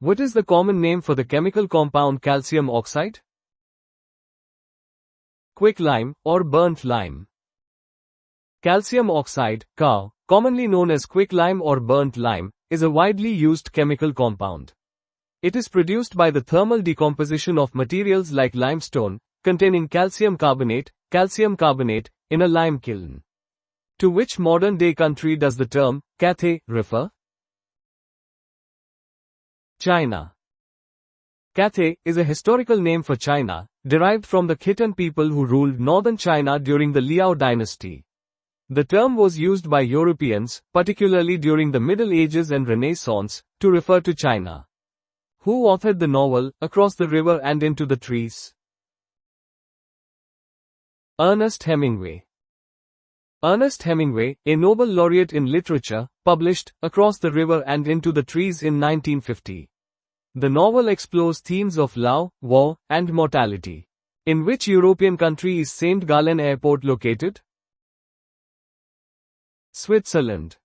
What is the common name for the chemical compound calcium oxide? Quicklime or burnt lime. Calcium oxide, Ca, commonly known as quicklime or burnt lime, is a widely used chemical compound. It is produced by the thermal decomposition of materials like limestone, containing calcium carbonate, in a lime kiln. To which modern-day country does the term Cathay refer? China. Cathay is a historical name for China, derived from the Khitan people who ruled northern China during the Liao dynasty. The term was used by Europeans, particularly during the Middle Ages and Renaissance, to refer to China. Who authored the novel, Across the River and Into the Trees? Ernest Hemingway. Ernest Hemingway, a Nobel laureate in literature, published Across the River and Into the Trees in 1950. The novel explores themes of love, war, and mortality. In which European country is St. Gallen Airport located? Switzerland.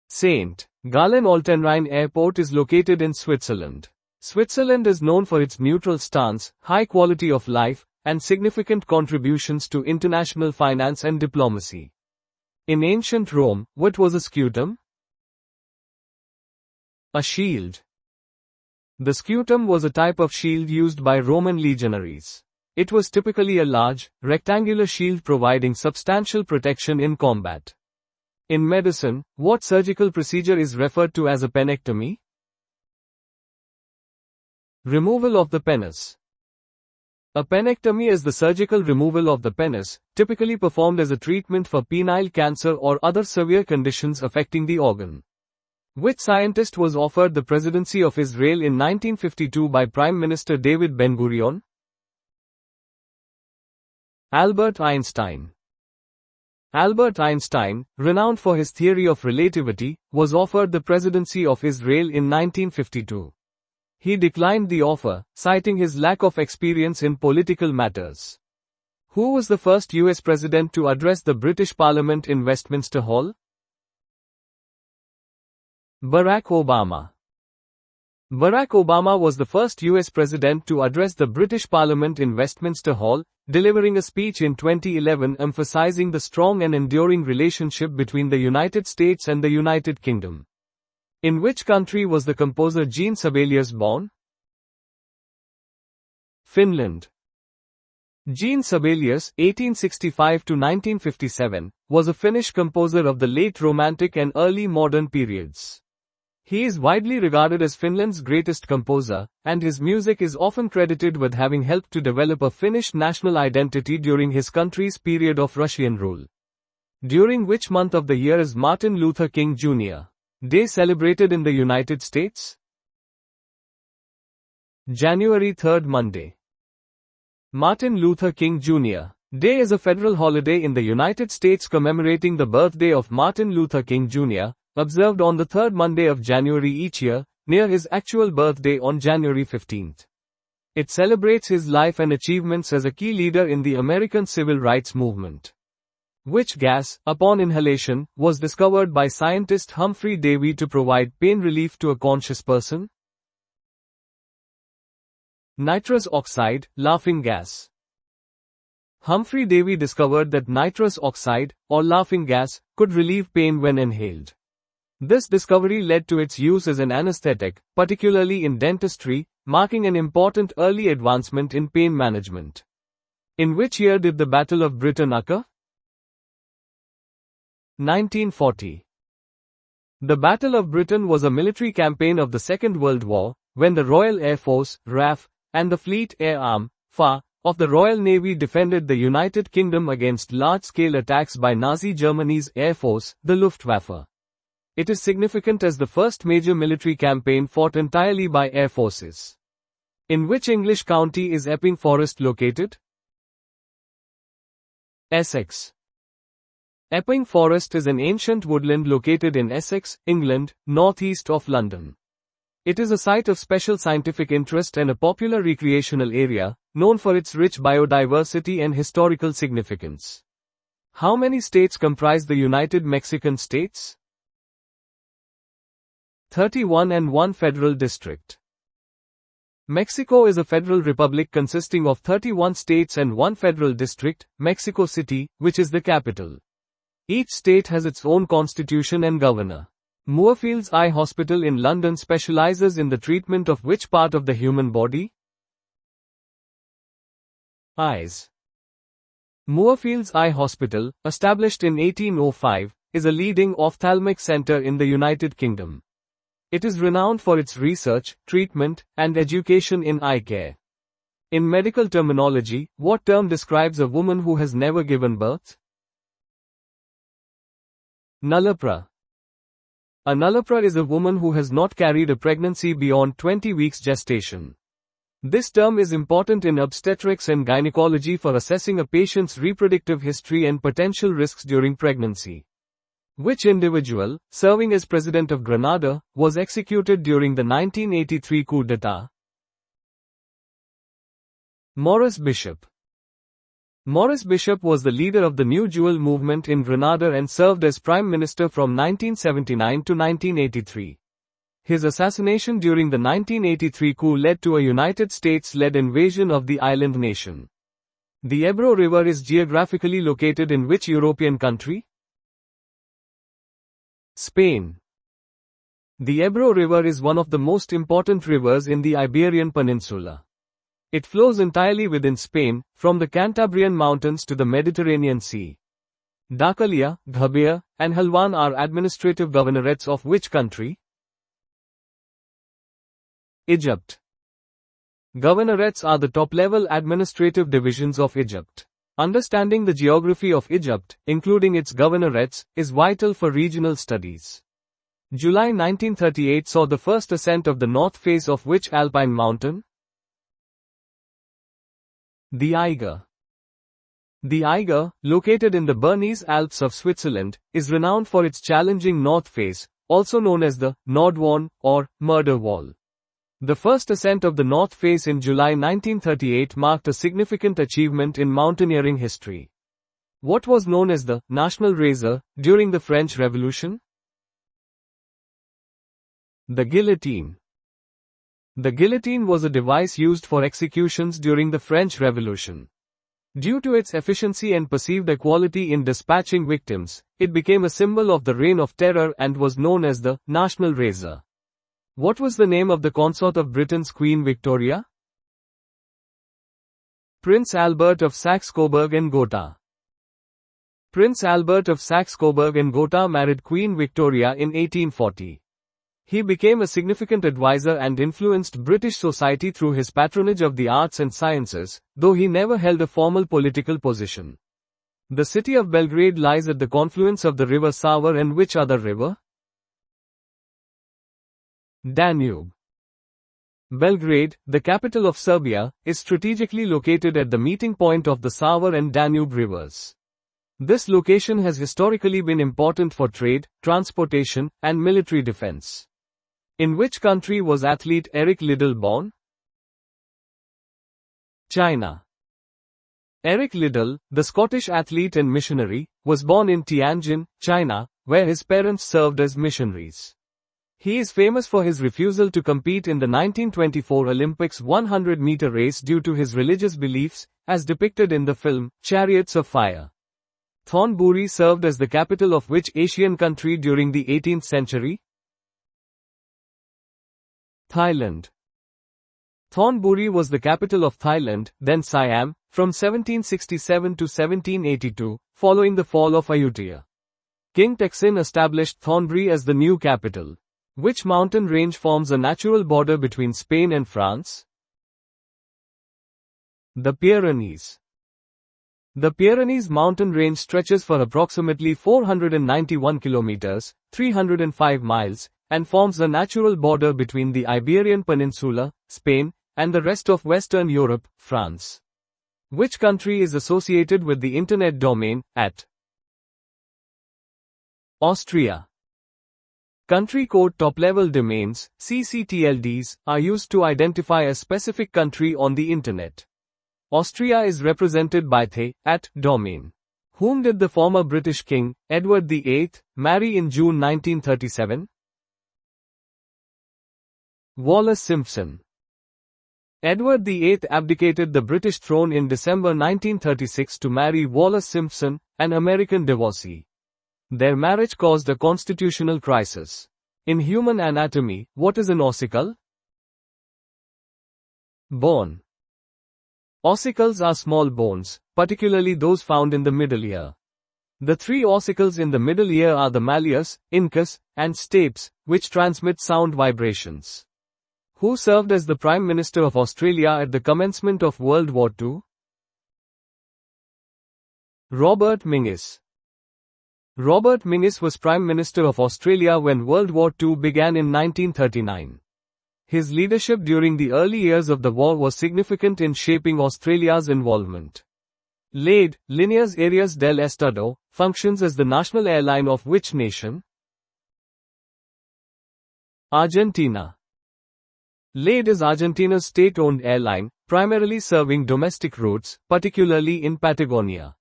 St. Gallen-Altenrhein Airport is located in Switzerland. Switzerland is known for its neutral stance, high quality of life, and significant contributions to international finance and diplomacy. In ancient Rome, what was a scutum? A shield. The scutum was a type of shield used by Roman legionaries. It was typically a large, rectangular shield providing substantial protection in combat. In medicine, what surgical procedure is referred to as a penectomy? Removal of the penis. A penectomy is the surgical removal of the penis, typically performed as a treatment for penile cancer or other severe conditions affecting the organ. Which scientist was offered the presidency of Israel in 1952 by Prime Minister David Ben-Gurion? Albert Einstein. Albert Einstein, renowned for his theory of relativity, was offered the presidency of Israel in 1952. He declined the offer, citing his lack of experience in political matters. Who was the first US president to address the British Parliament in Westminster Hall? Barack Obama. Barack Obama was the first US president to address the British Parliament in Westminster Hall, delivering a speech in 2011 emphasizing the strong and enduring relationship between the United States and the United Kingdom. In which country was the composer Jean Sibelius born? Finland. Jean Sibelius, 1865–1957, was a Finnish composer of the late Romantic and early modern periods. He is widely regarded as Finland's greatest composer, and his music is often credited with having helped to develop a Finnish national identity during his country's period of Russian rule. During which month of the year is Martin Luther King Jr. Day celebrated in the United States? January 3rd Monday. Martin Luther King Jr. Day is a federal holiday in the United States commemorating the birthday of Martin Luther King Jr., observed on the third Monday of January each year, near his actual birthday on January 15th. It celebrates his life and achievements as a key leader in the American civil rights movement. Which gas, upon inhalation, was discovered by scientist Humphrey Davy to provide pain relief to a conscious person? Nitrous oxide, laughing gas. Humphrey Davy discovered that nitrous oxide, or laughing gas, could relieve pain when inhaled. This discovery led to its use as an anesthetic, particularly in dentistry, marking an important early advancement in pain management. In which year did the Battle of Britain occur? 1940. The Battle of Britain was a military campaign of the Second World War, when the Royal Air Force, RAF, and the Fleet Air Arm, FA, of the Royal Navy defended the United Kingdom against large-scale attacks by Nazi Germany's Air Force, the Luftwaffe. It is significant as the first major military campaign fought entirely by air forces. In which English county is Epping Forest located? Essex. Epping Forest is an ancient woodland located in Essex, England, northeast of London. It is a site of special scientific interest and a popular recreational area, known for its rich biodiversity and historical significance. How many states comprise the United Mexican States? 31 and 1 federal district. Mexico is a federal republic consisting of 31 states and 1 federal district, Mexico City, which is the capital. Each state has its own constitution and governor. Moorfields Eye Hospital in London specializes in the treatment of which part of the human body? Eyes. Moorfields Eye Hospital, established in 1805, is a leading ophthalmic center in the United Kingdom. It is renowned for its research, treatment, and education in eye care. In medical terminology, what term describes a woman who has never given birth? Nullipra. A nullipra is a woman who has not carried a pregnancy beyond 20 weeks gestation. This term is important in obstetrics and gynecology for assessing a patient's reproductive history and potential risks during pregnancy. Which individual, serving as President of Grenada, was executed during the 1983 coup d'etat? Maurice Bishop. Maurice Bishop was the leader of the New Jewel movement in Grenada and served as Prime Minister from 1979 to 1983. His assassination during the 1983 coup led to a United States-led invasion of the island nation. The Ebro River is geographically located in which European country? Spain. The Ebro River is one of the most important rivers in the Iberian Peninsula. It flows entirely within Spain, from the Cantabrian Mountains to the Mediterranean Sea. Dakalia, Ghabia, and Halwan are administrative governorates of which country? Egypt. Governorates are the top-level administrative divisions of Egypt. Understanding the geography of Egypt, including its governorates, is vital for regional studies. July 1938 saw the first ascent of the north face of which alpine mountain? The Eiger. The Eiger, located in the Bernese Alps of Switzerland, is renowned for its challenging north face, also known as the Nordwand or Murder Wall. The first ascent of the North Face in July 1938 marked a significant achievement in mountaineering history. What was known as the National Razor during the French Revolution? The guillotine. The guillotine was a device used for executions during the French Revolution. Due to its efficiency and perceived equality in dispatching victims, it became a symbol of the Reign of Terror and was known as the National Razor. What was the name of the consort of Britain's Queen Victoria? Prince Albert of Saxe-Coburg and Gotha. Prince Albert of Saxe-Coburg and Gotha married Queen Victoria in 1840. He became a significant advisor and influenced British society through his patronage of the arts and sciences, though he never held a formal political position. The city of Belgrade lies at the confluence of the river Sava and which other river? Danube. Belgrade, the capital of Serbia, is strategically located at the meeting point of the Sava and Danube rivers. This location has historically been important for trade, transportation, and military defense. In which country was athlete Eric Liddell born? China. Eric Liddell, the Scottish athlete and missionary, was born in Tianjin, China, where his parents served as missionaries. He is famous for his refusal to compete in the 1924 Olympics 100-meter race due to his religious beliefs, as depicted in the film, Chariots of Fire. Thornbury served as the capital of which Asian country during the 18th century? Thailand. Thornbury was the capital of Thailand, then Siam, from 1767 to 1782, following the fall of Ayutthaya. King Taksin established Thornbury as the new capital. Which mountain range forms a natural border between Spain and France? The Pyrenees. The Pyrenees mountain range stretches for approximately 491 kilometers, 305 miles, and forms a natural border between the Iberian Peninsula, Spain, and the rest of Western Europe, France. Which country is associated with the Internet domain, @ Austria. Country code top-level domains, CCTLDs, are used to identify a specific country on the Internet. Austria is represented by the @domain. Whom did the former British King, Edward VIII, marry in June 1937? Wallace Simpson. Edward VIII abdicated the British throne in December 1936 to marry Wallace Simpson, an American divorcee. Their marriage caused a constitutional crisis. In human anatomy, what is an ossicle? Bone. Ossicles are small bones, particularly those found in the middle ear. The three ossicles in the middle ear are the malleus, incus, and stapes, which transmit sound vibrations. Who served as the Prime Minister of Australia at the commencement of World War II? Robert Mingus. Robert Mingus was Prime Minister of Australia when World War II began in 1939. His leadership during the early years of the war was significant in shaping Australia's involvement. LADE, Líneas Aéreas del Estado, functions as the national airline of which nation? Argentina. LADE is Argentina's state-owned airline, primarily serving domestic routes, particularly in Patagonia.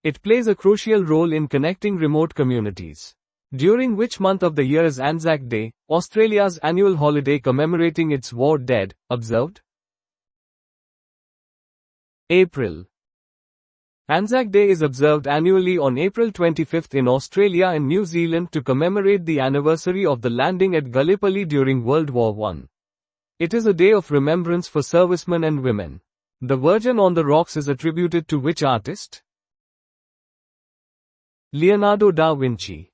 It plays a crucial role in connecting remote communities. During which month of the year is Anzac Day, Australia's annual holiday commemorating its war dead, observed? April. Anzac Day is observed annually on April 25 in Australia and New Zealand to commemorate the anniversary of the landing at Gallipoli during World War I. It is a day of remembrance for servicemen and women. The Virgin on the Rocks is attributed to which artist? Leonardo da Vinci.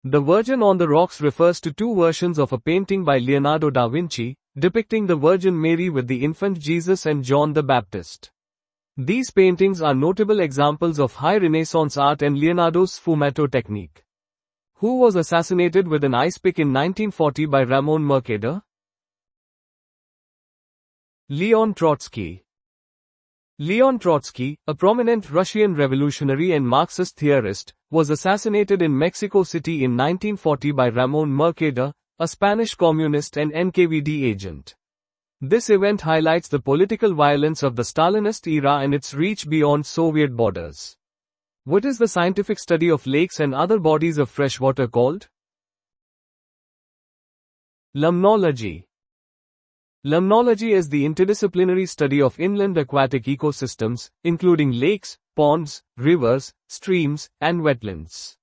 The Virgin on the Rocks refers to two versions of a painting by Leonardo da Vinci, depicting the Virgin Mary with the infant Jesus and John the Baptist. These paintings are notable examples of high Renaissance art and Leonardo's sfumato technique. Who was assassinated with an ice pick in 1940 by Ramon Mercader? Leon Trotsky. Leon Trotsky, a prominent Russian revolutionary and Marxist theorist, was assassinated in Mexico City in 1940 by Ramon Mercader, a Spanish communist and NKVD agent. This event highlights the political violence of the Stalinist era and its reach beyond Soviet borders. What is the scientific study of lakes and other bodies of fresh water called? Limnology. Limnology is the interdisciplinary study of inland aquatic ecosystems, including lakes, ponds, rivers, streams, and wetlands.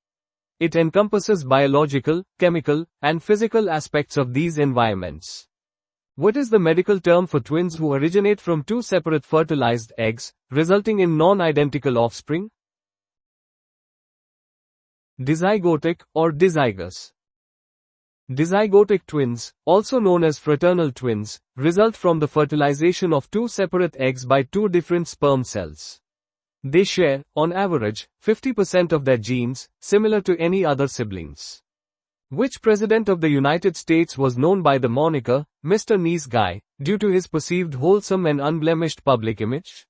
It encompasses biological, chemical, and physical aspects of these environments. What is the medical term for twins who originate from two separate fertilized eggs, resulting in non-identical offspring? Dizygotic or dizygous. Dizygotic twins, also known as fraternal twins, result from the fertilization of two separate eggs by two different sperm cells. They share, on average, 50% of their genes, similar to any other siblings. Which president of the United States was known by the moniker, Mr. Nice Guy, due to his perceived wholesome and unblemished public image?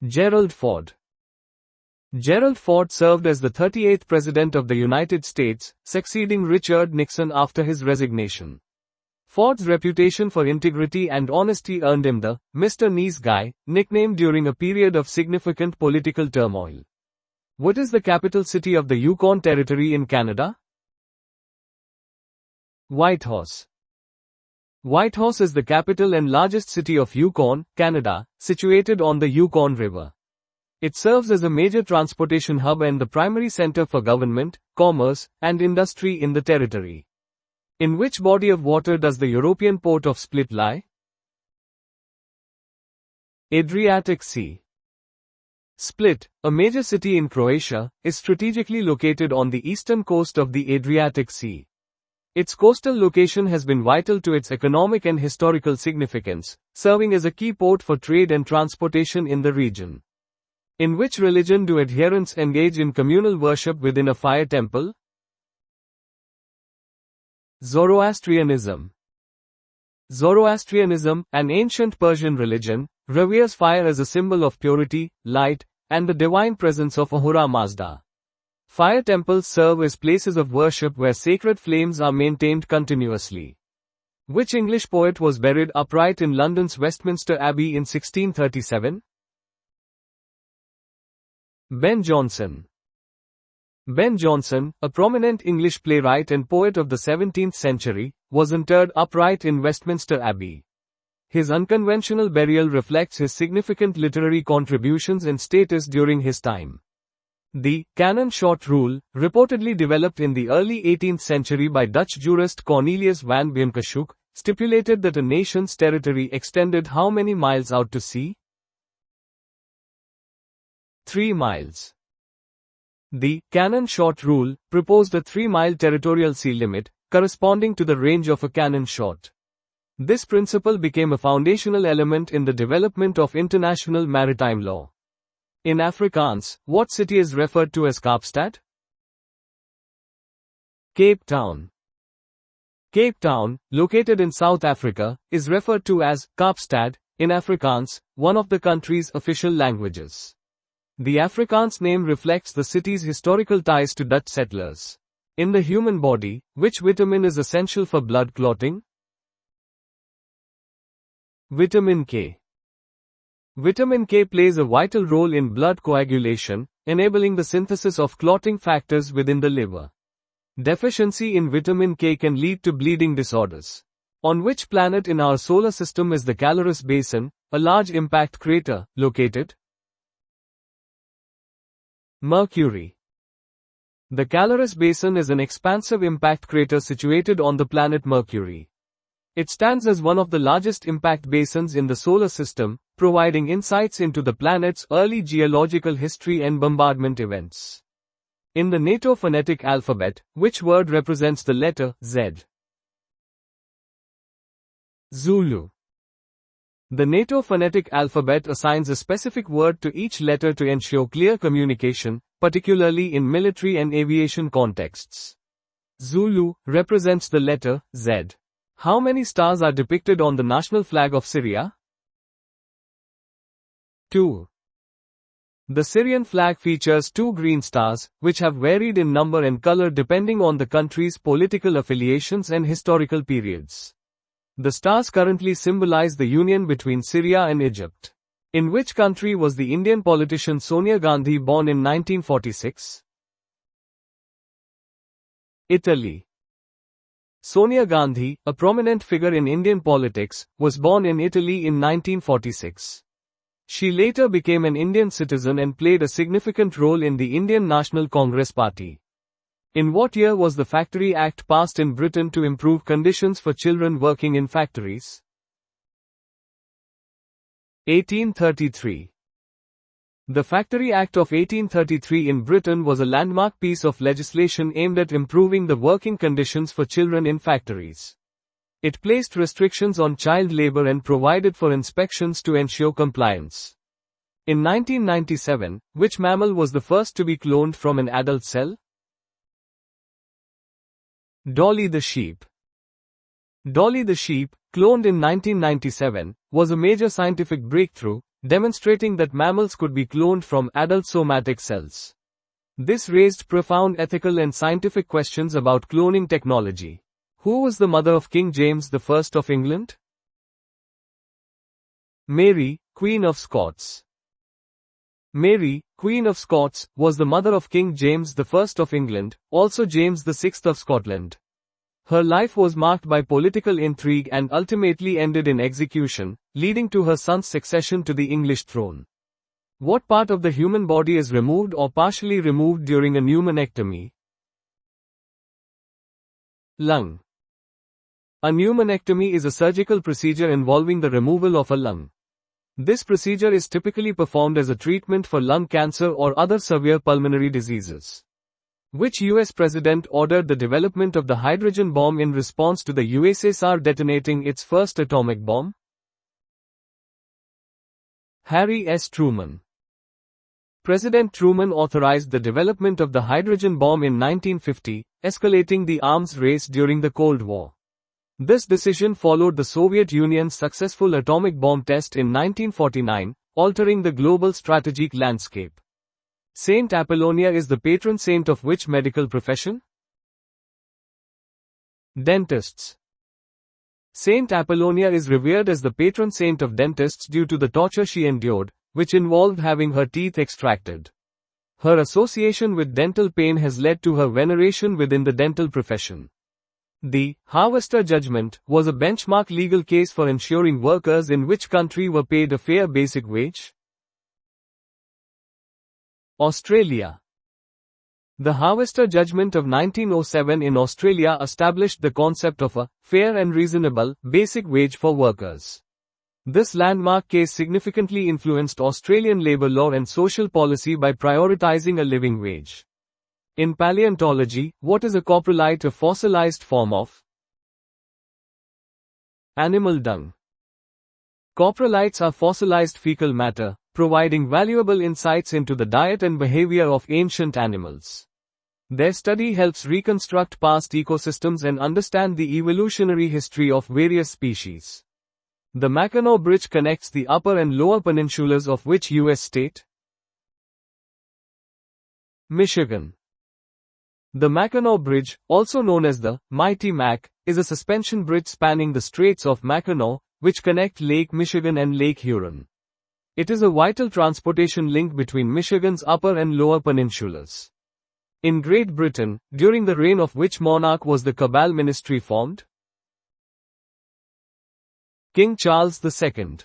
Gerald Ford. Gerald Ford served as the 38th President of the United States, succeeding Richard Nixon after his resignation. Ford's reputation for integrity and honesty earned him the Mr. Nice Guy nickname during a period of significant political turmoil. What is the capital city of the Yukon Territory in Canada? Whitehorse. Whitehorse is the capital and largest city of Yukon, Canada, situated on the Yukon River. It serves as a major transportation hub and the primary center for government, commerce, and industry in the territory. In which body of water does the European port of Split lie? Adriatic Sea. Split, a major city in Croatia, is strategically located on the eastern coast of the Adriatic Sea. Its coastal location has been vital to its economic and historical significance, serving as a key port for trade and transportation in the region. In which religion do adherents engage in communal worship within a fire temple? Zoroastrianism. Zoroastrianism, an ancient Persian religion, reveres fire as a symbol of purity, light, and the divine presence of Ahura Mazda. Fire temples serve as places of worship where sacred flames are maintained continuously. Which English poet was buried upright in London's Westminster Abbey in 1637? Ben Jonson. Ben Jonson, a prominent English playwright and poet of the 17th century, was interred upright in Westminster Abbey. His unconventional burial reflects his significant literary contributions and status during his time. The canon short rule, reportedly developed in the early 18th century by Dutch jurist Cornelius van Beemkeshoek, stipulated that a nation's territory extended how many miles out to sea? 3 miles. The canon short rule proposed a 3-mile territorial sea limit, corresponding to the range of a cannon shot. This principle became a foundational element in the development of international maritime law. In Afrikaans, what city is referred to as Kaapstad? Cape Town. Cape Town, located in South Africa, is referred to as Kaapstad in Afrikaans, one of the country's official languages. The Afrikaans name reflects the city's historical ties to Dutch settlers. In the human body, which vitamin is essential for blood clotting? Vitamin K. Vitamin K plays a vital role in blood coagulation, enabling the synthesis of clotting factors within the liver. Deficiency in vitamin K can lead to bleeding disorders. On which planet in our solar system is the Caloris Basin, a large impact crater, located? Mercury. The Caloris Basin is an expansive impact crater situated on the planet Mercury. It stands as one of the largest impact basins in the solar system, providing insights into the planet's early geological history and bombardment events. In the NATO phonetic alphabet, which word represents the letter Z? Zulu. The NATO phonetic alphabet assigns a specific word to each letter to ensure clear communication, particularly in military and aviation contexts. Zulu represents the letter Z. How many stars are depicted on the national flag of Syria? 2. The Syrian flag features 2 green stars, which have varied in number and color depending on the country's political affiliations and historical periods. The stars currently symbolize the union between Syria and Egypt. In which country was the Indian politician Sonia Gandhi born in 1946? Italy. Sonia Gandhi, a prominent figure in Indian politics, was born in Italy in 1946. She later became an Indian citizen and played a significant role in the Indian National Congress Party. In what year was the Factory Act passed in Britain to improve conditions for children working in factories? 1833. The Factory Act of 1833 in Britain was a landmark piece of legislation aimed at improving the working conditions for children in factories. It placed restrictions on child labor and provided for inspections to ensure compliance. In 1997, which mammal was the first to be cloned from an adult cell? Dolly the sheep. Dolly the sheep, cloned in 1997, was a major scientific breakthrough, demonstrating that mammals could be cloned from adult somatic cells. This raised profound ethical and scientific questions about cloning technology. Who was the mother of King James I of England? Mary, Queen of Scots. Mary, Queen of Scots, was the mother of King James I of England, also James VI of Scotland. Her life was marked by political intrigue and ultimately ended in execution, leading to her son's succession to the English throne. What part of the human body is removed or partially removed during a pneumonectomy? Lung. A pneumonectomy is a surgical procedure involving the removal of a lung. This procedure is typically performed as a treatment for lung cancer or other severe pulmonary diseases. Which US president ordered the development of the hydrogen bomb in response to the USSR detonating its first atomic bomb? Harry S. Truman. President Truman authorized the development of the hydrogen bomb in 1950, escalating the arms race during the Cold War. This decision followed the Soviet Union's successful atomic bomb test in 1949, altering the global strategic landscape. Saint Apollonia is the patron saint of which medical profession? Dentists. Saint Apollonia is revered as the patron saint of dentists due to the torture she endured, which involved having her teeth extracted. Her association with dental pain has led to her veneration within the dental profession. The Harvester Judgment was a benchmark legal case for ensuring workers in which country were paid a fair basic wage. Australia. The Harvester Judgment of 1907 in Australia established the concept of a fair and reasonable basic wage for workers. This landmark case significantly influenced Australian labour law and social policy by prioritising a living wage. In paleontology, what is a coprolite? A fossilised form of animal dung. Coprolites are fossilised fecal matter, providing valuable insights into the diet and behavior of ancient animals. Their study helps reconstruct past ecosystems and understand the evolutionary history of various species. The Mackinac Bridge connects the upper and lower peninsulas of which U.S. state? Michigan. The Mackinac Bridge, also known as the Mighty Mac, is a suspension bridge spanning the Straits of Mackinac, which connect Lake Michigan and Lake Huron. It is a vital transportation link between Michigan's upper and lower peninsulas. In Great Britain, during the reign of which monarch was the Cabal Ministry formed? King Charles II.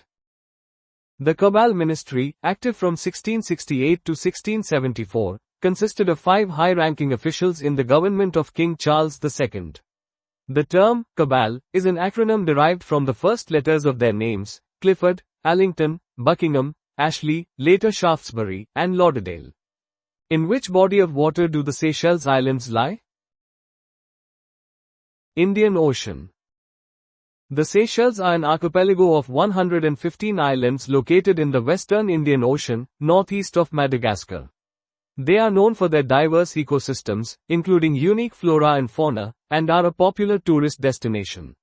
The Cabal Ministry, active from 1668 to 1674, consisted of 5 high-ranking officials in the government of King Charles II. The term, Cabal, is an acronym derived from the first letters of their names, Clifford, Allington, Buckingham, Ashley, later Shaftesbury, and Lauderdale. In which body of water do the Seychelles Islands lie? Indian Ocean. The Seychelles are an archipelago of 115 islands located in the western Indian Ocean, northeast of Madagascar. They are known for their diverse ecosystems, including unique flora and fauna, and are a popular tourist destination.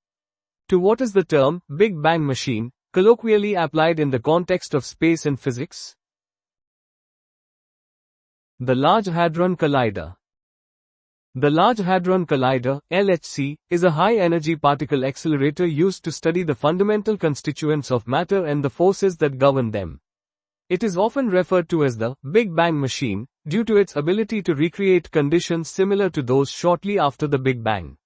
To what is the term, Big Bang machine, colloquially applied in the context of space and physics? The Large Hadron Collider. The Large Hadron Collider, LHC, is a high-energy particle accelerator used to study the fundamental constituents of matter and the forces that govern them. It is often referred to as the Big Bang machine, due to its ability to recreate conditions similar to those shortly after the Big Bang.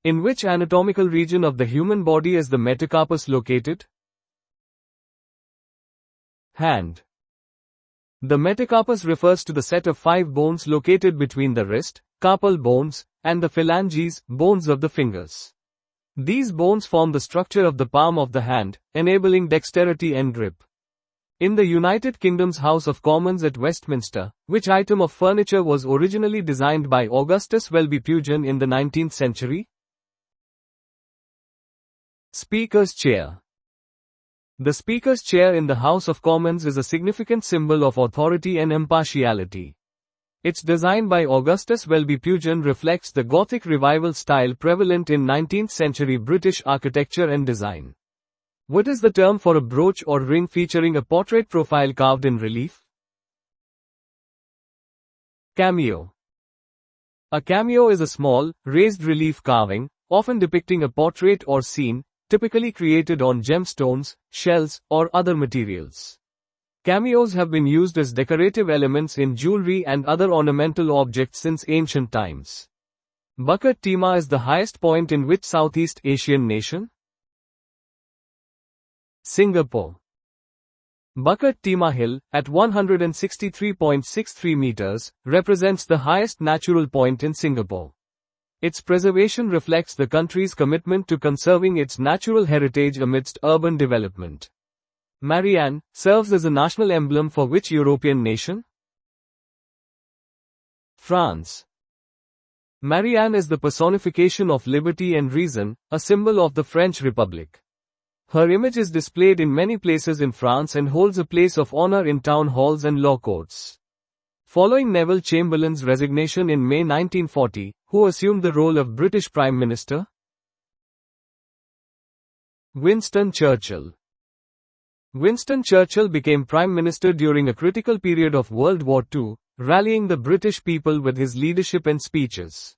In which anatomical region of the human body is the metacarpus located? Hand. The metacarpus refers to the set of 5 bones located between the wrist, carpal bones, and the phalanges, bones of the fingers. These bones form the structure of the palm of the hand, enabling dexterity and grip. In the United Kingdom's House of Commons at Westminster, which item of furniture was originally designed by Augustus Welby Pugin in the 19th century? Speaker's Chair. The Speaker's chair in the House of Commons is a significant symbol of authority and impartiality. Its design by Augustus Welby Pugin reflects the Gothic revival style prevalent in 19th century British architecture and design. What is the term for a brooch or ring featuring a portrait profile carved in relief? Cameo. A cameo is a small, raised relief carving, often depicting a portrait or scene, typically created on gemstones, shells, or other materials. Cameos have been used as decorative elements in jewelry and other ornamental objects since ancient times. Bukit Timah is the highest point in which Southeast Asian nation? Singapore. Bukit Timah Hill, at 163.63 meters, represents the highest natural point in Singapore. Its preservation reflects the country's commitment to conserving its natural heritage amidst urban development. Marianne serves as a national emblem for which European nation? France. Marianne is the personification of liberty and reason, a symbol of the French Republic. Her image is displayed in many places in France and holds a place of honor in town halls and law courts. Following Neville Chamberlain's resignation in May 1940, who assumed the role of British Prime Minister? Winston Churchill. Winston Churchill became Prime Minister during a critical period of World War II, rallying the British people with his leadership and speeches.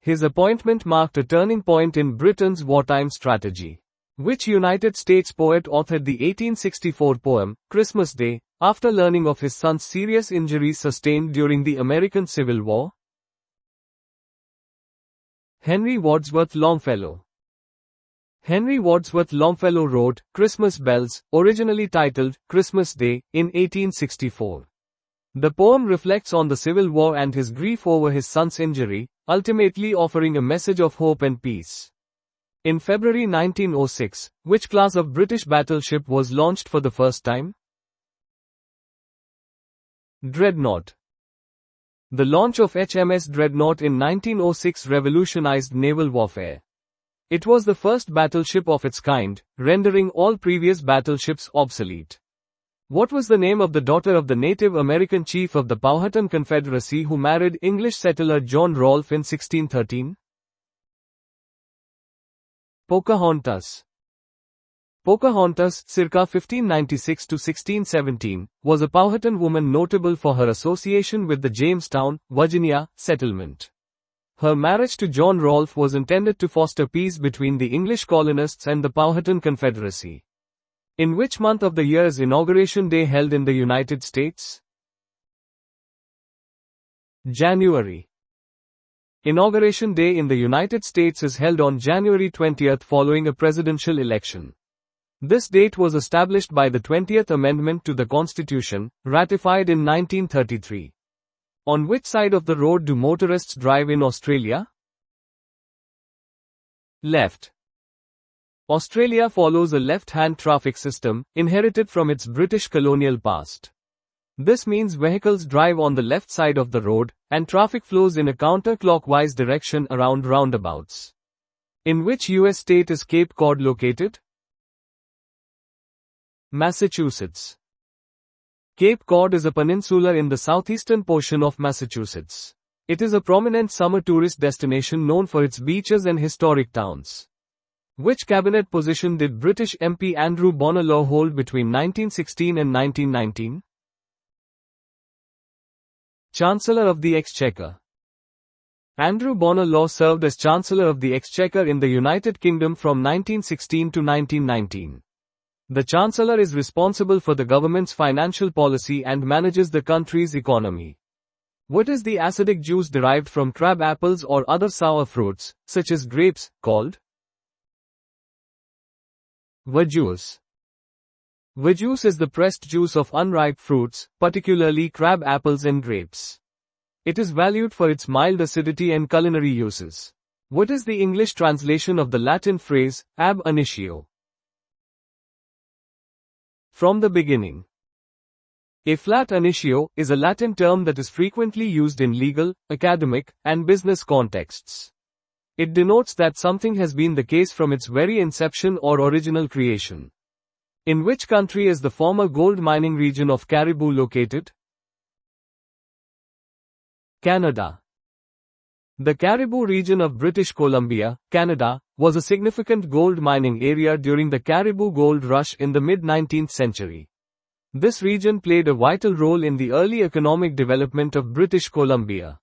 His appointment marked a turning point in Britain's wartime strategy. Which United States poet authored the 1864 poem, Christmas Day, after learning of his son's serious injuries sustained during the American Civil War? Henry Wadsworth Longfellow. Henry Wadsworth Longfellow wrote Christmas Bells, originally titled Christmas Day, in 1864. The poem reflects on the Civil War and his grief over his son's injury, ultimately offering a message of hope and peace. In February 1906, which class of British battleship was launched for the first time? Dreadnought. The launch of HMS Dreadnought in 1906 revolutionized naval warfare. It was the first battleship of its kind, rendering all previous battleships obsolete. What was the name of the daughter of the Native American chief of the Powhatan Confederacy who married English settler John Rolfe in 1613? Pocahontas. Pocahontas, circa 1596 to 1617, was a Powhatan woman notable for her association with the Jamestown, Virginia, settlement. Her marriage to John Rolfe was intended to foster peace between the English colonists and the Powhatan Confederacy. In which month of the year is Inauguration Day held in the United States? January. Inauguration Day in the United States is held on January 20th following a presidential election. This date was established by the 20th Amendment to the Constitution, ratified in 1933. On which side of the road do motorists drive in Australia? Left. Australia follows a left-hand traffic system, inherited from its British colonial past. This means vehicles drive on the left side of the road, and traffic flows in a counter-clockwise direction around roundabouts. In which US state is Cape Cod located? Massachusetts. Cape Cod is a peninsula in the southeastern portion of Massachusetts. It is a prominent summer tourist destination known for its beaches and historic towns. Which cabinet position did British MP Andrew Bonar Law hold between 1916 and 1919? Chancellor of the Exchequer. Andrew Bonar Law served as Chancellor of the Exchequer in the United Kingdom from 1916 to 1919. The Chancellor is responsible for the government's financial policy and manages the country's economy. What is the acidic juice derived from crab apples or other sour fruits, such as grapes, called? Verjuice. Verjuice is the pressed juice of unripe fruits, particularly crab apples and grapes. It is valued for its mild acidity and culinary uses. What is the English translation of the Latin phrase, ab initio? From the beginning. A flat initio is a Latin term that is frequently used in legal, academic, and business contexts. It denotes that something has been the case from its very inception or original creation. In which country is the former gold mining region of Caribou located? Canada. The Caribou region of British Columbia, Canada, was a significant gold mining area during the Caribou Gold Rush in the mid-19th century. This region played a vital role in the early economic development of British Columbia.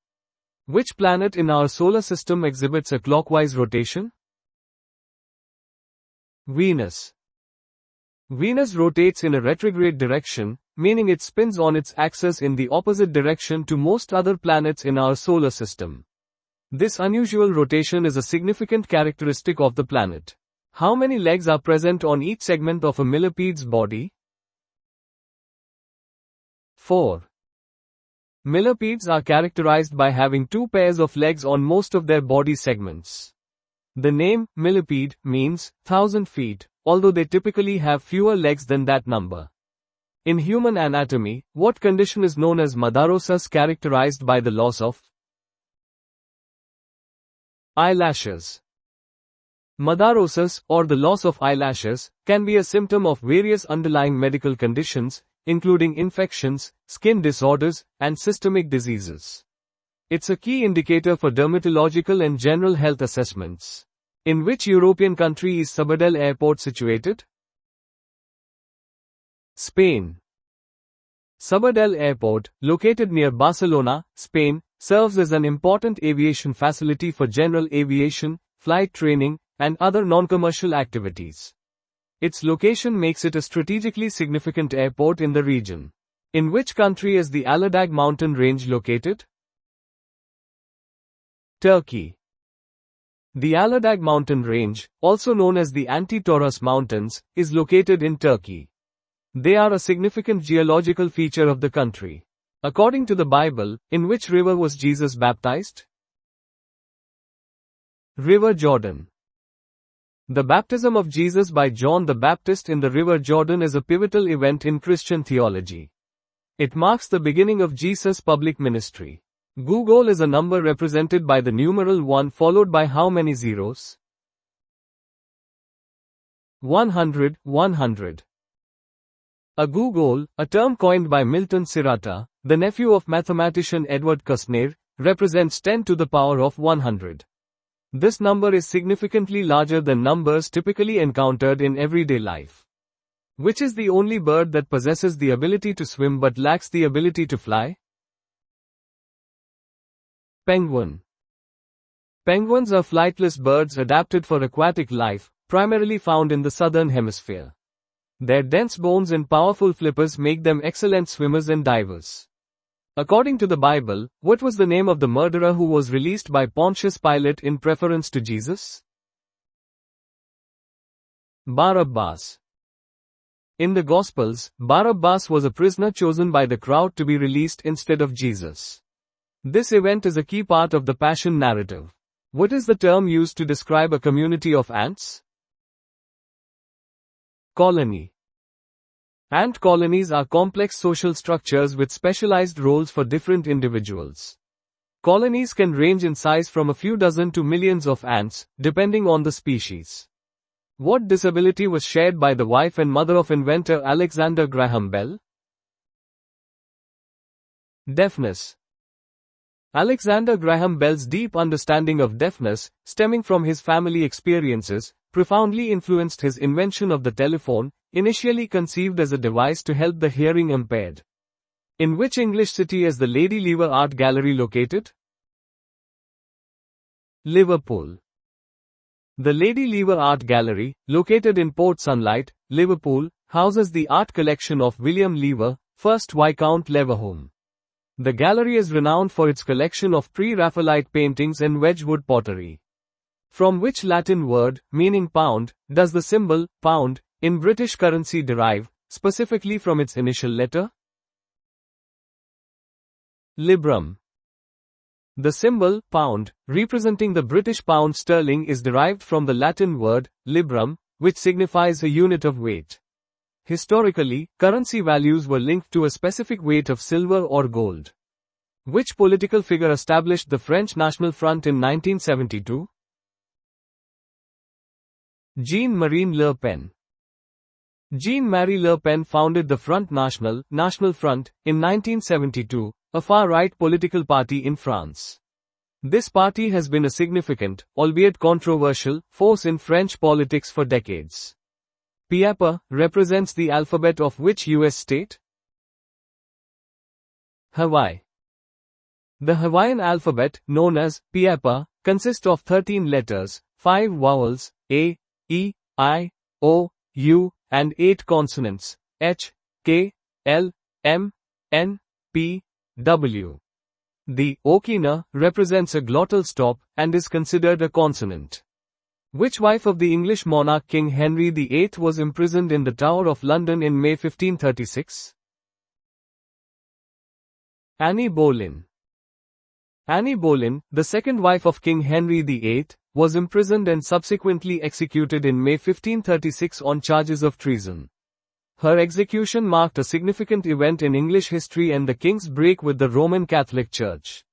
Which planet in our solar system exhibits a clockwise rotation? Venus. Venus rotates in a retrograde direction, meaning it spins on its axis in the opposite direction to most other planets in our solar system. This unusual rotation is a significant characteristic of the planet. How many legs are present on each segment of a millipede's body? 4. Millipedes are characterized by having 2 pairs of legs on most of their body segments. The name, millipede, means 1,000 feet, although they typically have fewer legs than that number. In human anatomy, what condition is known as madarosis, characterized by the loss of eyelashes? Madarosis, or the loss of eyelashes, can be a symptom of various underlying medical conditions, including infections, skin disorders, and systemic diseases. It's a key indicator for dermatological and general health assessments. In which European country is Sabadell Airport situated? Spain. Sabadell Airport, located near Barcelona, Spain, serves as an important aviation facility for general aviation, flight training, and other non-commercial activities. Its location makes it a strategically significant airport in the region. In which country is the Aladag mountain range located? Turkey. The Aladag mountain range, also known as the Anti-Taurus Mountains, is located in Turkey. They are a significant geological feature of the country. According to the Bible, in which river was Jesus baptized? River Jordan. The baptism of Jesus by John the Baptist in the River Jordan is a pivotal event in Christian theology. It marks the beginning of Jesus' public ministry. Google is a number represented by the numeral 1 followed by how many zeros? 100, 100. A googol, a term coined by Milton Sirata, the nephew of mathematician Edward Kushner, represents 10 to the power of 100. This number is significantly larger than numbers typically encountered in everyday life. Which is the only bird that possesses the ability to swim but lacks the ability to fly? Penguin. Penguins are flightless birds adapted for aquatic life, primarily found in the southern hemisphere. Their dense bones and powerful flippers make them excellent swimmers and divers. According to the Bible, what was the name of the murderer who was released by Pontius Pilate in preference to Jesus? Barabbas. In the Gospels, Barabbas was a prisoner chosen by the crowd to be released instead of Jesus. This event is a key part of the Passion narrative. What is the term used to describe a community of ants? Colony. Ant colonies are complex social structures with specialized roles for different individuals. Colonies can range in size from a few dozen to millions of ants, depending on the species. What disability was shared by the wife and mother of inventor Alexander Graham Bell? Deafness. Alexander Graham Bell's deep understanding of deafness, stemming from his family experiences, profoundly influenced his invention of the telephone, initially conceived as a device to help the hearing impaired. In which English city is the Lady Lever Art Gallery located? Liverpool. The Lady Lever Art Gallery, located in Port Sunlight, Liverpool, houses the art collection of William Lever, 1st Viscount Leverhulme. The gallery is renowned for its collection of pre-Raphaelite paintings and Wedgwood pottery. From which Latin word, meaning pound, does the symbol, pound, in British currency derive, specifically from its initial letter? Librum. The symbol, pound, representing the British pound sterling is derived from the Latin word, librum, which signifies a unit of weight. Historically, currency values were linked to a specific weight of silver or gold. Which political figure established the French National Front in 1972? Jean-Marie Le Pen. Jean-Marie Le Pen founded the Front National, National Front, in 1972, a far-right political party in France. This party has been a significant, albeit controversial, force in French politics for decades. Piapa represents the alphabet of which US state? Hawaii. The Hawaiian alphabet, known as Piapa, consists of 13 letters, 5 vowels, A, E, I, O, U, and 8 consonants, H, K, L, M, N, P, W. The okina represents a glottal stop and is considered a consonant. Which wife of the English monarch King Henry VIII was imprisoned in the Tower of London in May 1536? Anne Boleyn. Anne Boleyn, the second wife of King Henry VIII, was imprisoned and subsequently executed in May 1536 on charges of treason. Her execution marked a significant event in English history and the king's break with the Roman Catholic Church.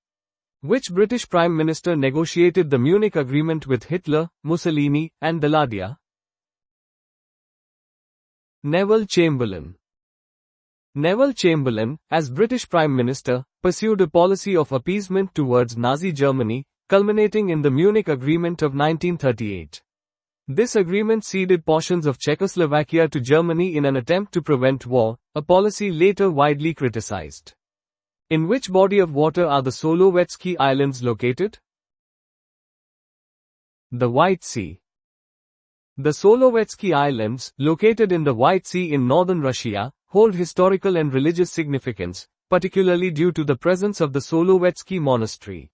Which British Prime Minister negotiated the Munich Agreement with Hitler, Mussolini, and Daladier? Neville Chamberlain. Neville Chamberlain, as British Prime Minister, pursued a policy of appeasement towards Nazi Germany, culminating in the Munich Agreement of 1938. This agreement ceded portions of Czechoslovakia to Germany in an attempt to prevent war, a policy later widely criticized. In which body of water are the Solovetsky Islands located? The White Sea. The Solovetsky Islands, located in the White Sea in northern Russia, hold historical and religious significance, particularly due to the presence of the Solovetsky monastery.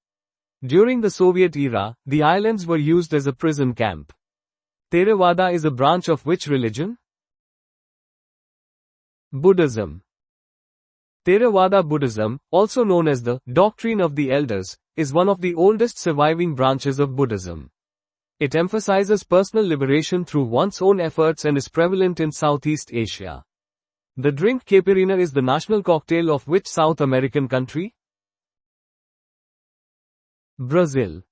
During the Soviet era, the islands were used as a prison camp. Theravada is a branch of which religion? Buddhism. Theravada Buddhism, also known as the doctrine of the elders, is one of the oldest surviving branches of Buddhism. It emphasizes personal liberation through one's own efforts and is prevalent in Southeast Asia. The drink caipirinha is the national cocktail of which South American country? Brazil.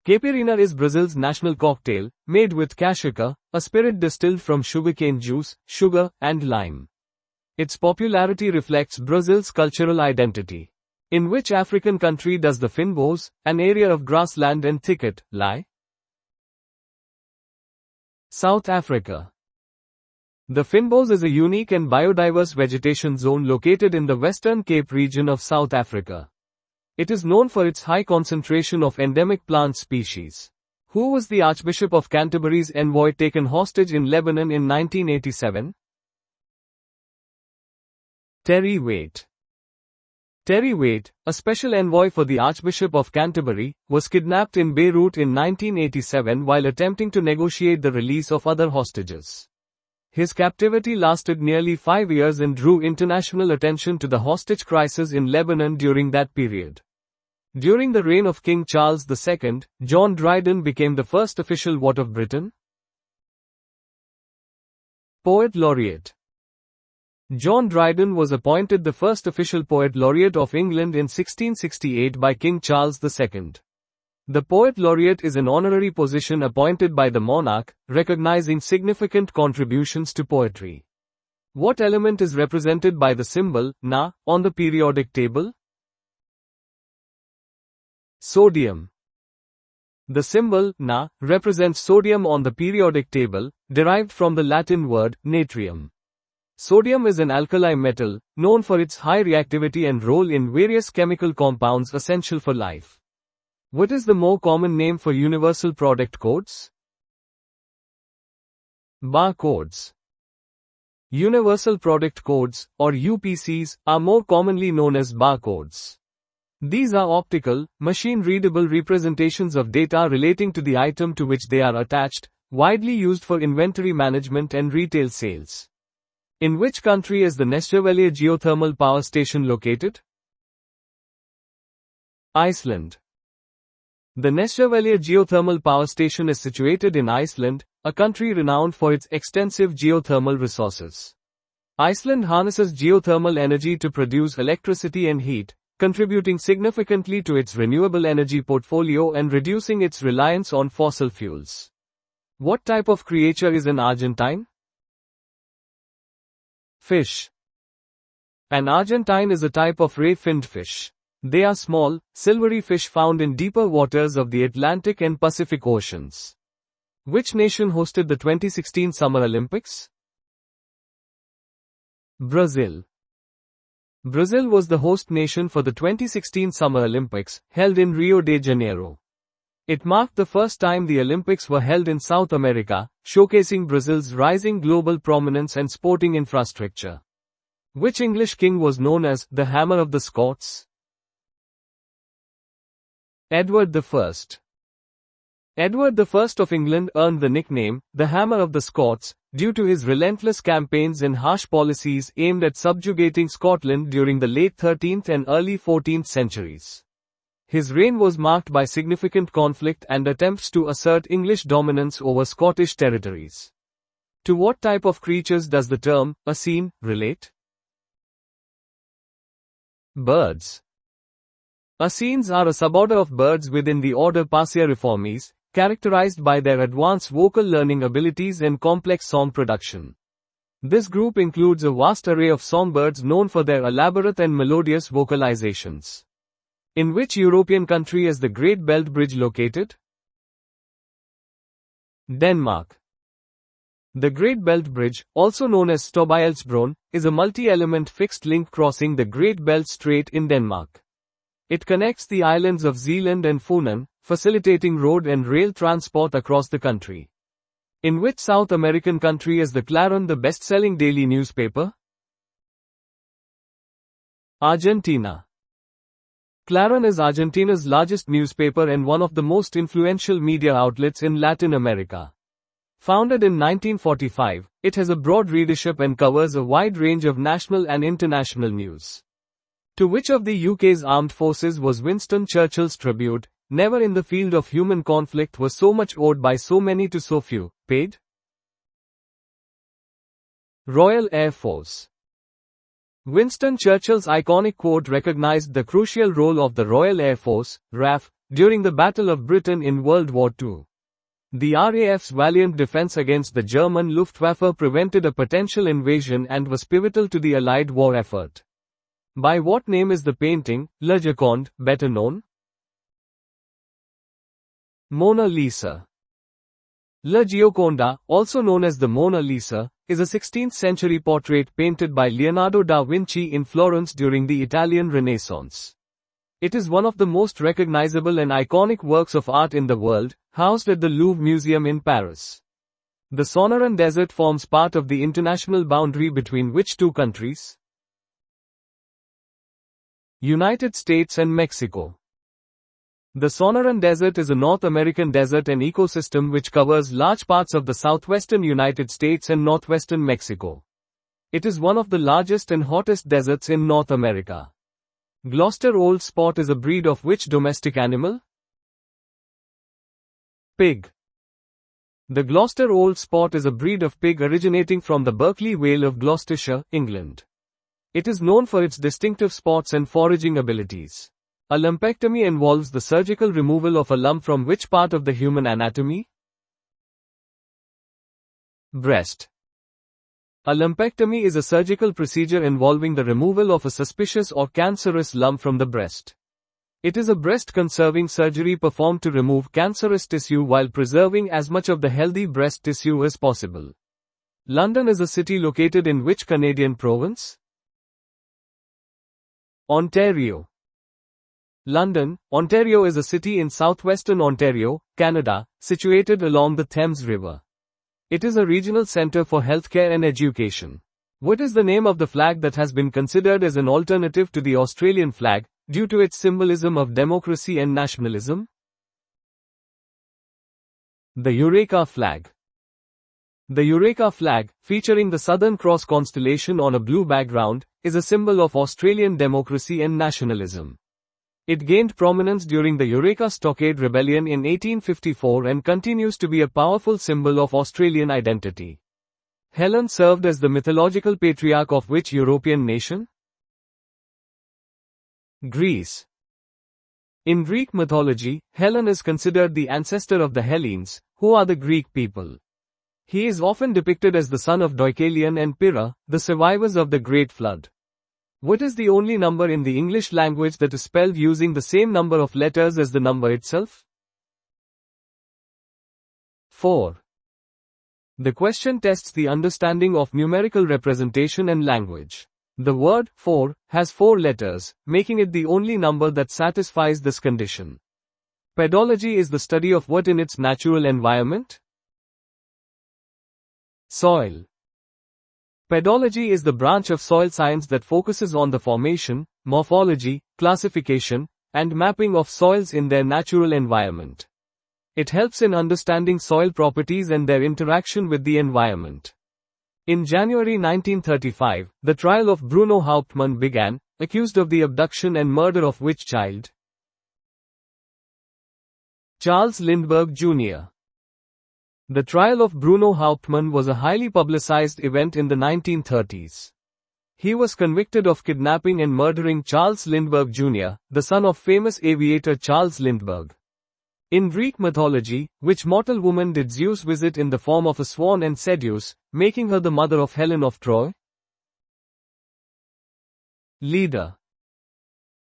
Caipirinha is Brazil's national cocktail, made with cachaça, a spirit distilled from sugarcane juice, sugar, and lime. Its popularity reflects Brazil's cultural identity. In which African country does the fynbos, an area of grassland and thicket, lie? South Africa. The fynbos is a unique and biodiverse vegetation zone located in the Western Cape region of South Africa. It is known for its high concentration of endemic plant species. Who was the Archbishop of Canterbury's envoy taken hostage in Lebanon in 1987? Terry Waite. Terry Waite, a special envoy for the Archbishop of Canterbury, was kidnapped in Beirut in 1987 while attempting to negotiate the release of other hostages. His captivity lasted nearly 5 years and drew international attention to the hostage crisis in Lebanon during that period. During the reign of King Charles II, John Dryden became the first official what of Britain? Poet Laureate. John Dryden was appointed the first official Poet Laureate of England in 1668 by King Charles II. The Poet Laureate is an honorary position appointed by the monarch, recognizing significant contributions to poetry. What element is represented by the symbol, Na, on the periodic table? Sodium. The symbol, Na, represents sodium on the periodic table, derived from the Latin word, natrium. Sodium is an alkali metal, known for its high reactivity and role in various chemical compounds essential for life. What is the more common name for universal product codes? Barcodes. Universal product codes, or UPCs, are more commonly known as barcodes. These are optical, machine-readable representations of data relating to the item to which they are attached, widely used for inventory management and retail sales. In which country is the Nestervellir geothermal power station located? Iceland. The Nestervellir geothermal power station is situated in Iceland, a country renowned for its extensive geothermal resources. Iceland harnesses geothermal energy to produce electricity and heat, contributing significantly to its renewable energy portfolio and reducing its reliance on fossil fuels. What type of creature is an Argentine? Fish. An Argentine is a type of ray-finned fish. They are small, silvery fish found in deeper waters of the Atlantic and Pacific Oceans. Which nation hosted the 2016 Summer Olympics? Brazil. Brazil was the host nation for the 2016 Summer Olympics, held in Rio de Janeiro. It marked the first time the Olympics were held in South America, showcasing Brazil's rising global prominence and sporting infrastructure. Which English king was known as the Hammer of the Scots? Edward I. Edward I of England earned the nickname, the Hammer of the Scots, due to his relentless campaigns and harsh policies aimed at subjugating Scotland during the late 13th and early 14th centuries. His reign was marked by significant conflict and attempts to assert English dominance over Scottish territories. To what type of creatures does the term, ascene, relate? Birds. Ascenes are a suborder of birds within the order Paseriformes, characterized by their advanced vocal learning abilities and complex song production. This group includes a vast array of songbirds known for their elaborate and melodious vocalizations. In which European country is the Great Belt Bridge located? Denmark. The Great Belt Bridge, also known as Storebæltsbroen, is a multi-element fixed link crossing the Great Belt Strait in Denmark. It connects the islands of Zealand and Funen, facilitating road and rail transport across the country. In which South American country is the Clarín the best-selling daily newspaper? Argentina. Clarín is Argentina's largest newspaper and one of the most influential media outlets in Latin America. Founded in 1945, it has a broad readership and covers a wide range of national and international news. To which of the UK's armed forces was Winston Churchill's tribute, "Never in the field of human conflict was so much owed by so many to so few, paid"? Royal Air Force. Winston Churchill's iconic quote recognized the crucial role of the Royal Air Force, RAF, during the Battle of Britain in World War II. The RAF's valiant defense against the German Luftwaffe prevented a potential invasion and was pivotal to the Allied war effort. By what name is the painting, La Gioconde, better known? Mona Lisa. La Gioconda, also known as the Mona Lisa, is a 16th-century portrait painted by Leonardo da Vinci in Florence during the Italian Renaissance. It is one of the most recognizable and iconic works of art in the world, housed at the Louvre Museum in Paris. The Sonoran Desert forms part of the international boundary between which two countries? United States and Mexico. The Sonoran Desert is a North American desert and ecosystem which covers large parts of the southwestern United States and northwestern Mexico. It is one of the largest and hottest deserts in North America. Gloucester Old Spot is a breed of which domestic animal? Pig. The Gloucester Old Spot is a breed of pig originating from the Berkeley Vale of Gloucestershire, England. It is known for its distinctive spots and foraging abilities. A lumpectomy involves the surgical removal of a lump from which part of the human anatomy? Breast. A lumpectomy is a surgical procedure involving the removal of a suspicious or cancerous lump from the breast. It is a breast-conserving surgery performed to remove cancerous tissue while preserving as much of the healthy breast tissue as possible. London is a city located in which Canadian province? Ontario. London, Ontario is a city in southwestern Ontario, Canada, situated along the Thames River. It is a regional centre for healthcare and education. What is the name of the flag that has been considered as an alternative to the Australian flag, due to its symbolism of democracy and nationalism? The Eureka flag. The Eureka flag, featuring the Southern Cross constellation on a blue background, is a symbol of Australian democracy and nationalism. It gained prominence during the Eureka Stockade Rebellion in 1854 and continues to be a powerful symbol of Australian identity. Helen served as the mythological patriarch of which European nation? Greece. In Greek mythology, Helen is considered the ancestor of the Hellenes, who are the Greek people. He is often depicted as the son of Deucalion and Pyrrha, the survivors of the Great Flood. What is the only number in the English language that is spelled using the same number of letters as the number itself? 4. The question tests the understanding of numerical representation and language. The word 4 has 4 letters, making it the only number that satisfies this condition. Pedology is the study of what in its natural environment? Soil. Pedology is the branch of soil science that focuses on the formation, morphology, classification, and mapping of soils in their natural environment. It helps in understanding soil properties and their interaction with the environment. In January 1935, the trial of Bruno Hauptmann began, accused of the abduction and murder of which child? Charles Lindbergh Jr. The trial of Bruno Hauptmann was a highly publicized event in the 1930s. He was convicted of kidnapping and murdering Charles Lindbergh Jr., the son of famous aviator Charles Lindbergh. In Greek mythology, which mortal woman did Zeus visit in the form of a swan and seduce, making her the mother of Helen of Troy? Leda.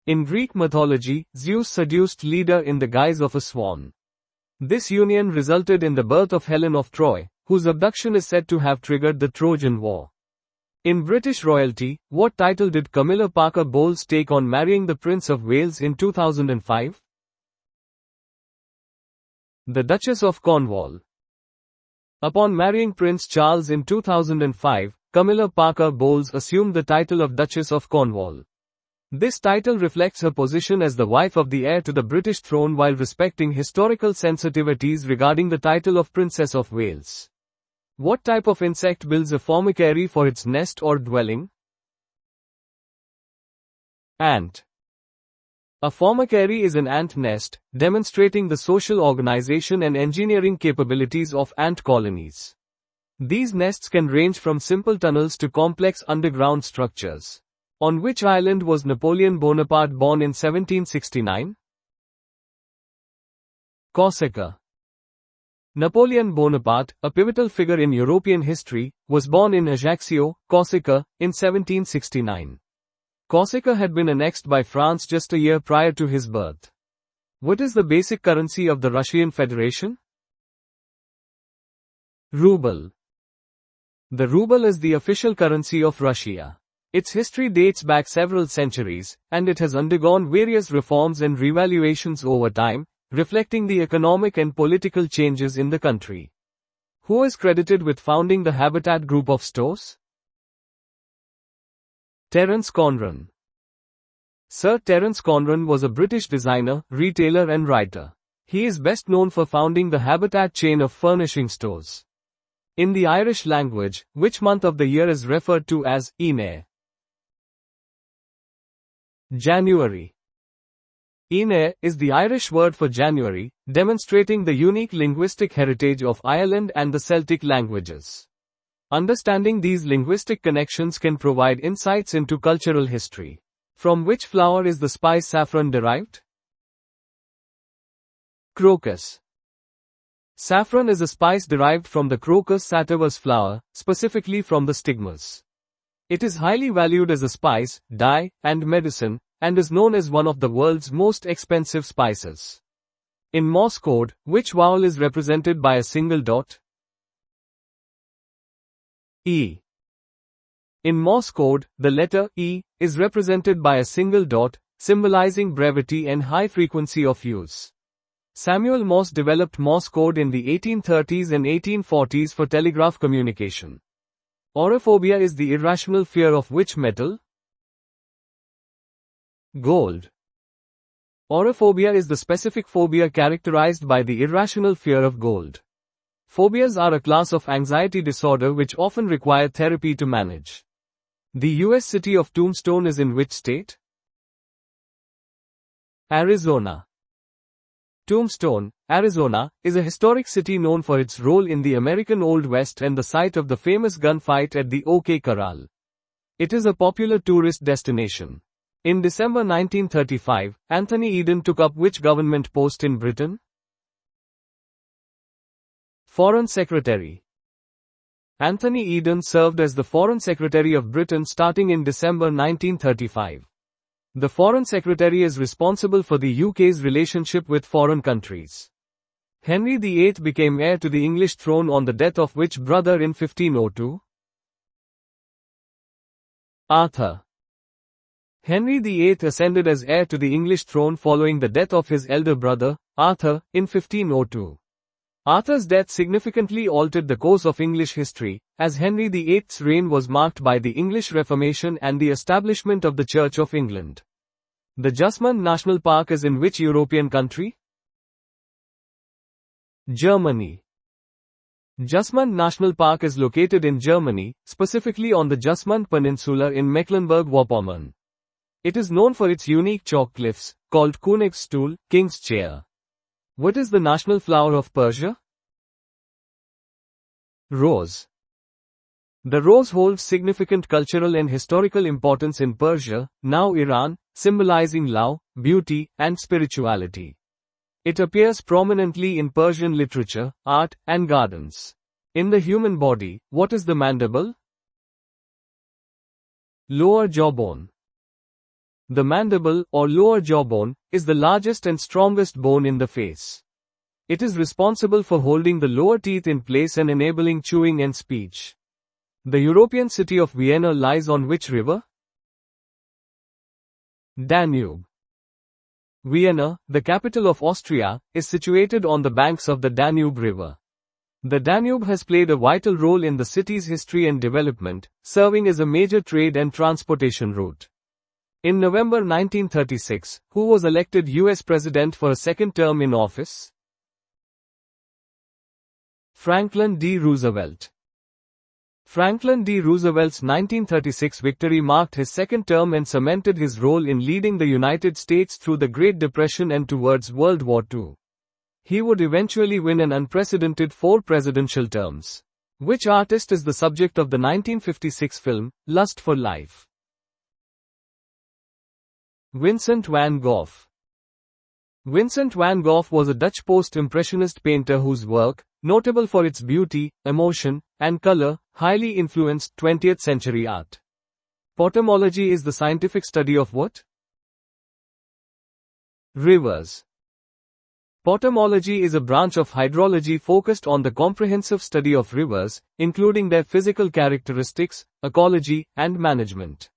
In Greek mythology, Zeus seduced Leda in the guise of a swan. This union resulted in the birth of Helen of Troy, whose abduction is said to have triggered the Trojan War. In British royalty, what title did Camilla Parker Bowles take on marrying the Prince of Wales in 2005? The Duchess of Cornwall. Upon marrying Prince Charles in 2005, Camilla Parker Bowles assumed the title of Duchess of Cornwall. This title reflects her position as the wife of the heir to the British throne while respecting historical sensitivities regarding the title of Princess of Wales. What type of insect builds a formicary for its nest or dwelling? Ant. A formicary is an ant nest, demonstrating the social organization and engineering capabilities of ant colonies. These nests can range from simple tunnels to complex underground structures. On which island was Napoleon Bonaparte born in 1769? Corsica. Napoleon Bonaparte, a pivotal figure in European history, was born in Ajaccio, Corsica, in 1769. Corsica had been annexed by France just a year prior to his birth. What is the basic currency of the Russian Federation? Ruble. The ruble is the official currency of Russia. Its history dates back several centuries, and it has undergone various reforms and revaluations over time, reflecting the economic and political changes in the country. Who is credited with founding the Habitat group of stores? Terence Conran. Sir Terence Conran was a British designer, retailer and writer. He is best known for founding the Habitat chain of furnishing stores. In the Irish language, which month of the year is referred to as Ine? January. Ine is the Irish word for January, demonstrating the unique linguistic heritage of Ireland and the Celtic languages. Understanding these linguistic connections can provide insights into cultural history. From which flower is the spice saffron derived? Crocus. Saffron is a spice derived from the Crocus sativus flower, specifically from the stigmas. It is highly valued as a spice, dye, and medicine, and is known as one of the world's most expensive spices. In Morse code, which vowel is represented by a single dot? E. In Morse code, the letter E is represented by a single dot, symbolizing brevity and high frequency of use. Samuel Morse developed Morse code in the 1830s and 1840s for telegraph communication. Orophobia is the irrational fear of which metal? Gold. Orophobia is the specific phobia characterized by the irrational fear of gold. Phobias are a class of anxiety disorder which often require therapy to manage. The U.S. city of Tombstone is in which state? Arizona. Tombstone, Arizona, is a historic city known for its role in the American Old West and the site of the famous gunfight at the OK Corral. It is a popular tourist destination. In December 1935, Anthony Eden took up which government post in Britain? Foreign Secretary. Anthony Eden served as the Foreign Secretary of Britain starting in December 1935. The Foreign Secretary is responsible for the UK's relationship with foreign countries. Henry VIII became heir to the English throne on the death of which brother in 1502? Arthur. Henry VIII ascended as heir to the English throne following the death of his elder brother, Arthur, in 1502. Arthur's death significantly altered the course of English history, as Henry VIII's reign was marked by the English Reformation and the establishment of the Church of England. The Jussmann National Park is in which European country? Germany. Jussmann National Park is located in Germany, specifically on the Jussmann Peninsula in Mecklenburg-Vorpommern. It is known for its unique chalk cliffs, called Königsstuhl, King's Chair. What is the national flower of Persia? Rose. The rose holds significant cultural and historical importance in Persia, now Iran, symbolizing love, beauty, and spirituality. It appears prominently in Persian literature, art, and gardens. In the human body, what is the mandible? Lower jawbone. The mandible, or lower jawbone, is the largest and strongest bone in the face. It is responsible for holding the lower teeth in place and enabling chewing and speech. The European city of Vienna lies on which river? Danube. Vienna, the capital of Austria, is situated on the banks of the Danube River. The Danube has played a vital role in the city's history and development, serving as a major trade and transportation route. In November 1936, who was elected U.S. President for a second term in office? Franklin D. Roosevelt. Franklin D. Roosevelt's 1936 victory marked his second term and cemented his role in leading the United States through the Great Depression and towards World War II. He would eventually win an unprecedented 4 presidential terms. Which artist is the subject of the 1956 film, Lust for Life? Vincent van Gogh. Vincent van Gogh was a Dutch post-impressionist painter whose work, notable for its beauty, emotion, and color, highly influenced 20th century art. Potamology is the scientific study of what? Rivers. Potamology is a branch of hydrology focused on the comprehensive study of rivers, including their physical characteristics, ecology, and management.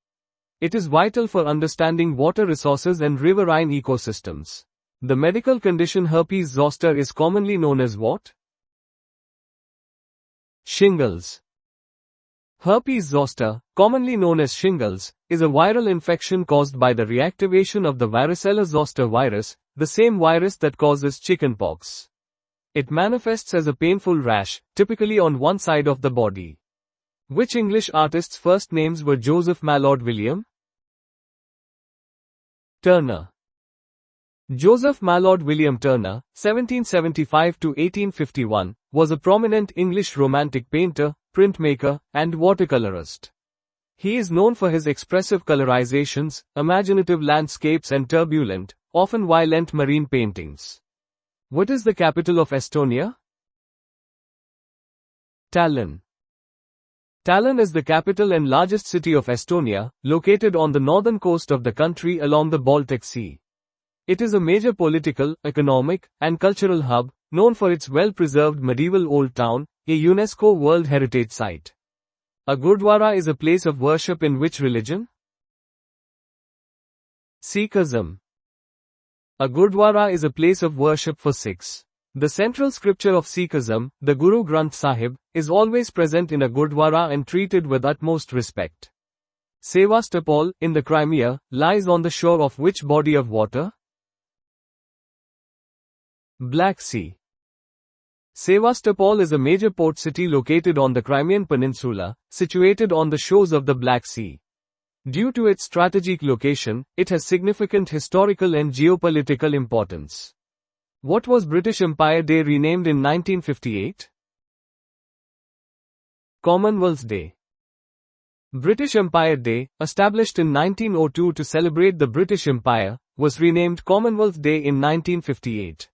It is vital for understanding water resources and riverine ecosystems. The medical condition herpes zoster is commonly known as what? Shingles. Herpes zoster, commonly known as shingles, is a viral infection caused by the reactivation of the varicella zoster virus, the same virus that causes chickenpox. It manifests as a painful rash, typically on one side of the body. Which English artists' first names were Joseph Mallord William Turner? Joseph Mallord William Turner, 1775 to 1851, was a prominent English Romantic painter, printmaker, and watercolorist. He is known for his expressive colorizations, imaginative landscapes and turbulent, often violent marine paintings. What is the capital of Estonia? Tallinn. Tallinn is the capital and largest city of Estonia, located on the northern coast of the country along the Baltic Sea. It is a major political, economic, and cultural hub, known for its well-preserved medieval old town, a UNESCO World Heritage Site. A Gurdwara is a place of worship in which religion? Sikhism. A Gurdwara is a place of worship for Sikhs. The central scripture of Sikhism, the Guru Granth Sahib, is always present in a Gurdwara and treated with utmost respect. Sevastopol, in the Crimea, lies on the shore of which body of water? Black Sea. Sevastopol is a major port city located on the Crimean Peninsula, situated on the shores of the Black Sea. Due to its strategic location, it has significant historical and geopolitical importance. What was British Empire Day renamed in 1958? Commonwealth Day. British Empire Day, established in 1902 to celebrate the British Empire, was renamed Commonwealth Day in 1958.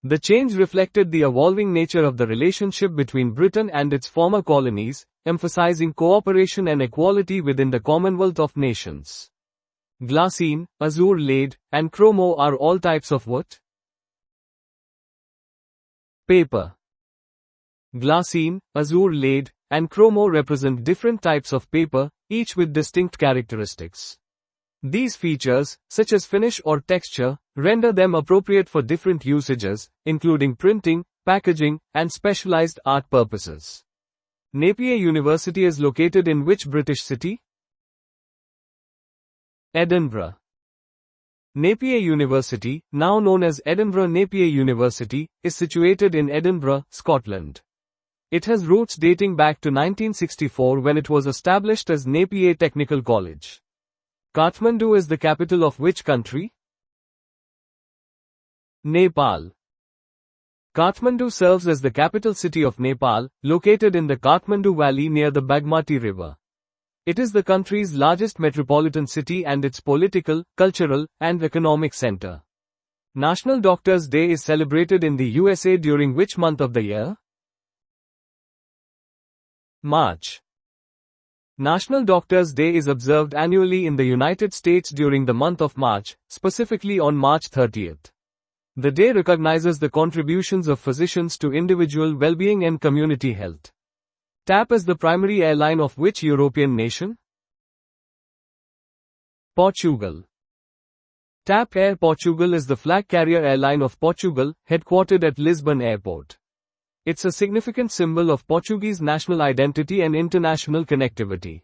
The change reflected the evolving nature of the relationship between Britain and its former colonies, emphasizing cooperation and equality within the Commonwealth of Nations. Glassine, azure lead, and chromo are all types of what? Paper. Glassine, azure lead, and chromo represent different types of paper, each with distinct characteristics. These features, such as finish or texture, render them appropriate for different usages, including printing, packaging, and specialized art purposes. Napier University is located in which British city? Edinburgh. Napier University, now known as Edinburgh Napier University, is situated in Edinburgh, Scotland. It has roots dating back to 1964 when it was established as Napier Technical College. Kathmandu is the capital of which country? Nepal. Kathmandu serves as the capital city of Nepal, located in the Kathmandu Valley near the Bagmati River. It is the country's largest metropolitan city and its political, cultural, and economic center. National Doctors' Day is celebrated in the USA during which month of the year? March. National Doctors' Day is observed annually in the United States during the month of March, specifically on March 30th. The day recognizes the contributions of physicians to individual well-being and community health. TAP is the primary airline of which European nation? Portugal. TAP Air Portugal is the flag carrier airline of Portugal, headquartered at Lisbon Airport. It's a significant symbol of Portuguese national identity and international connectivity.